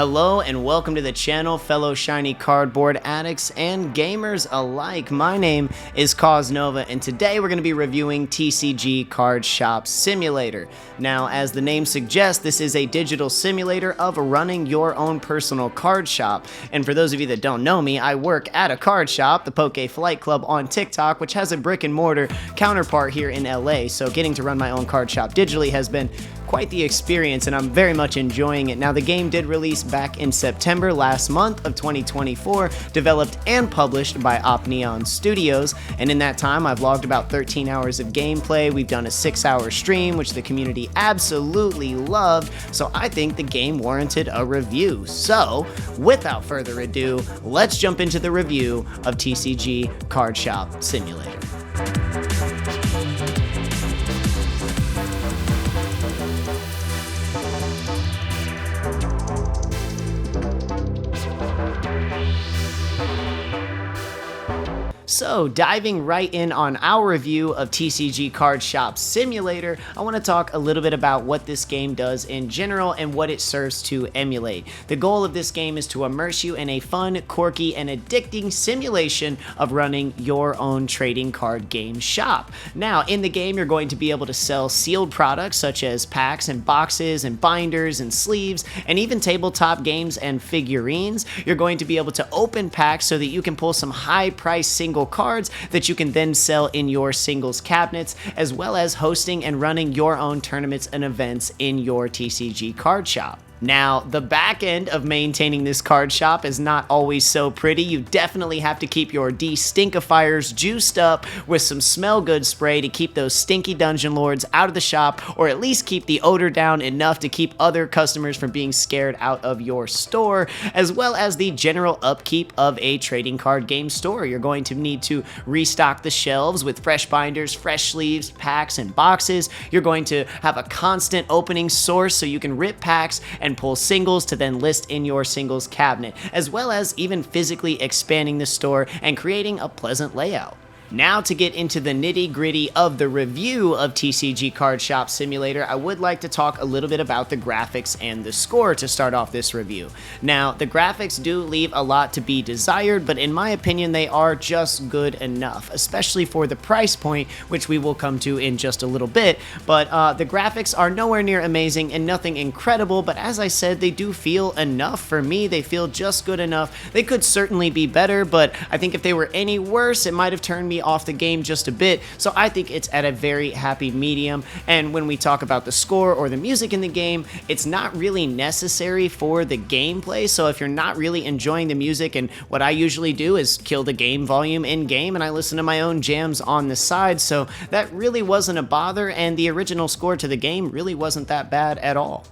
Hello and welcome to the channel, fellow shiny cardboard addicts and gamers alike. My name is KawzNova and today we're going to be reviewing TCG Card Shop Simulator. Now, as the name suggests, this is a digital simulator of running your own personal card shop. And for those of you that don't know me, I work at a card shop, the Poke Flight Club on TikTok, which has a brick and mortar counterpart here in LA. So getting to run my own card shop digitally has been quite the experience and I'm very much enjoying it. Now, the game did release back in September last month of 2024, developed and published by Opneon Studios, and in that time I've logged about 13 hours of gameplay. We've done a 6-hour stream, which the community absolutely loved, so I think the game warranted a review. So, without further ado, let's jump into the review of TCG Card Shop Simulator. So, diving right in on our review of TCG Card Shop Simulator, I want to talk a little bit about what this game does in general and what it serves to emulate. The goal of this game is to immerse you in a fun, quirky, and addicting simulation of running your own trading card game shop. Now, in the game, you're going to be able to sell sealed products such as packs and boxes and binders and sleeves, and even tabletop games and figurines. You're going to be able to open packs so that you can pull some high-priced single cards that you can then sell in your singles cabinets, as well as hosting and running your own tournaments and events in your TCG card shop. Now, the back end of maintaining this card shop is not always so pretty. You definitely have to keep your de-stinkifiers juiced up with some smell good spray to keep those stinky dungeon lords out of the shop, or at least keep the odor down enough to keep other customers from being scared out of your store, as well as the general upkeep of a trading card game store. You're going to need to restock the shelves with fresh binders, fresh sleeves, packs, and boxes. You're going to have a constant opening source so you can rip packs and pull singles to then list in your singles cabinet, as well as even physically expanding the store and creating a pleasant layout. Now, to get into the nitty-gritty of the review of TCG Card Shop Simulator, I would like to talk a little bit about the graphics and the score to start off this review. Now, the graphics do leave a lot to be desired, but in my opinion, they are just good enough, especially for the price point, which we will come to in just a little bit. But the graphics are nowhere near amazing and nothing incredible, but as I said, they do feel enough for me. They feel just good enough. They could certainly be better, but I think if they were any worse, it might have turned me off the game just a bit, so I think it's at a very happy medium. And when we talk about the score or the music in the game, it's not really necessary for the gameplay, so if you're not really enjoying the music, and what I usually do is kill the game volume in game and I listen to my own jams on the side, so that really wasn't a bother, and the original score to the game really wasn't that bad at all.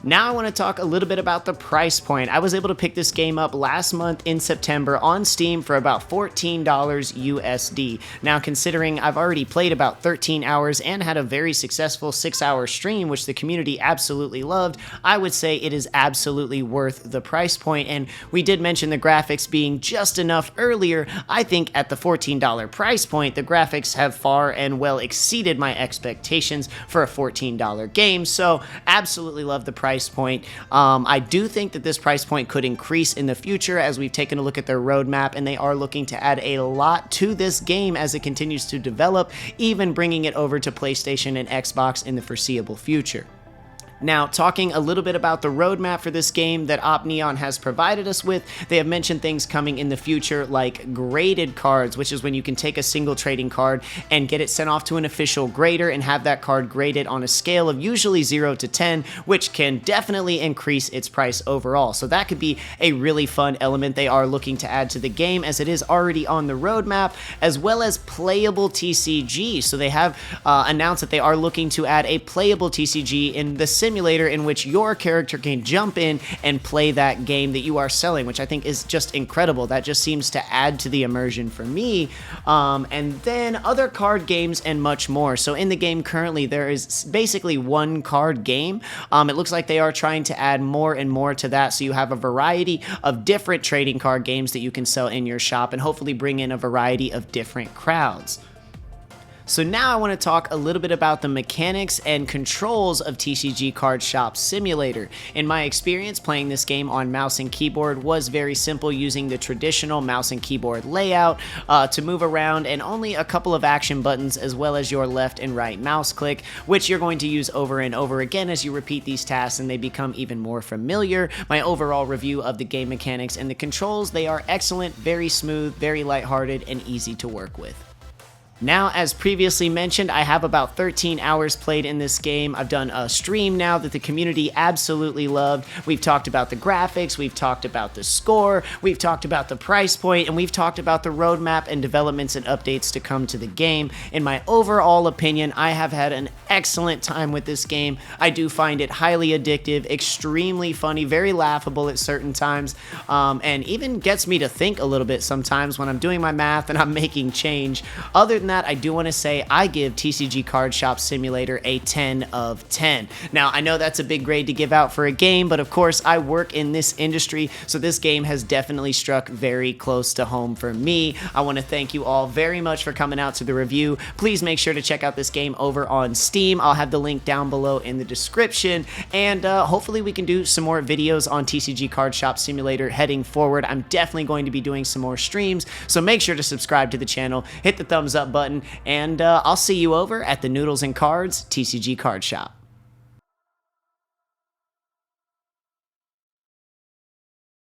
Now I want to talk a little bit about the price point. I was able to pick this game up last month in September on Steam for about $14 USD. Now, considering I've already played about 13 hours and had a very successful 6-hour stream, which the community absolutely loved, I would say it is absolutely worth the price point. And we did mention the graphics being just enough earlier. I think at the $14 price point, the graphics have far and well exceeded my expectations for a $14 game. So absolutely love the price point. I do think that this price point could increase in the future as we've taken a look at their roadmap, and they are looking to add a lot to this game as it continues to develop, even bringing it over to PlayStation and Xbox in the foreseeable future. Now, talking a little bit about the roadmap for this game that Opneon has provided us with, they have mentioned things coming in the future like graded cards, which is when you can take a single trading card and get it sent off to an official grader and have that card graded on a scale of usually 0 to 10, which can definitely increase its price overall. So that could be a really fun element they are looking to add to the game, as it is already on the roadmap, as well as playable TCG. So they have announced that they are looking to add a playable TCG in the simulator in which your character can jump in and play that game that you are selling, which I think is just incredible. That just seems to add to the immersion for me. And then other card games and much more. So in the game currently, there is basically one card game. It looks like they are trying to add more and more to that, so you have a variety of different trading card games that you can sell in your shop and hopefully bring in a variety of different crowds. So now I want to talk a little bit about the mechanics and controls of TCG Card Shop Simulator. In my experience, playing this game on mouse and keyboard was very simple, using the traditional mouse and keyboard layout to move around, and only a couple of action buttons as well as your left and right mouse click, which you're going to use over and over again as you repeat these tasks and they become even more familiar. My overall review of the game mechanics and the controls, they are excellent, very smooth, very lighthearted, and easy to work with. Now, as previously mentioned, I have about 13 hours played in this game. I've done a stream now that the community absolutely loved. We've talked about the graphics, we've talked about the score, we've talked about the price point, and we've talked about the roadmap and developments and updates to come to the game. In my overall opinion, I have had an excellent time with this game. I do find it highly addictive, extremely funny, very laughable at certain times, and even gets me to think a little bit sometimes when I'm doing my math and I'm making change. Other than that, I do want to say I give TCG Card Shop Simulator a 10 of 10. Now, I know that's a big grade to give out for a game, but of course I work in this industry, so this game has definitely struck very close to home for me. I want to thank you all very much for coming out to the review. Please make sure to check out this game over on Steam. I'll have the link down below in the description, and hopefully we can do some more videos on TCG Card Shop Simulator heading forward. I'm definitely going to be doing some more streams, so make sure to subscribe to the channel, hit the thumbs up button, and I'll see you over at the Noodles and Cards TCG Card Shop.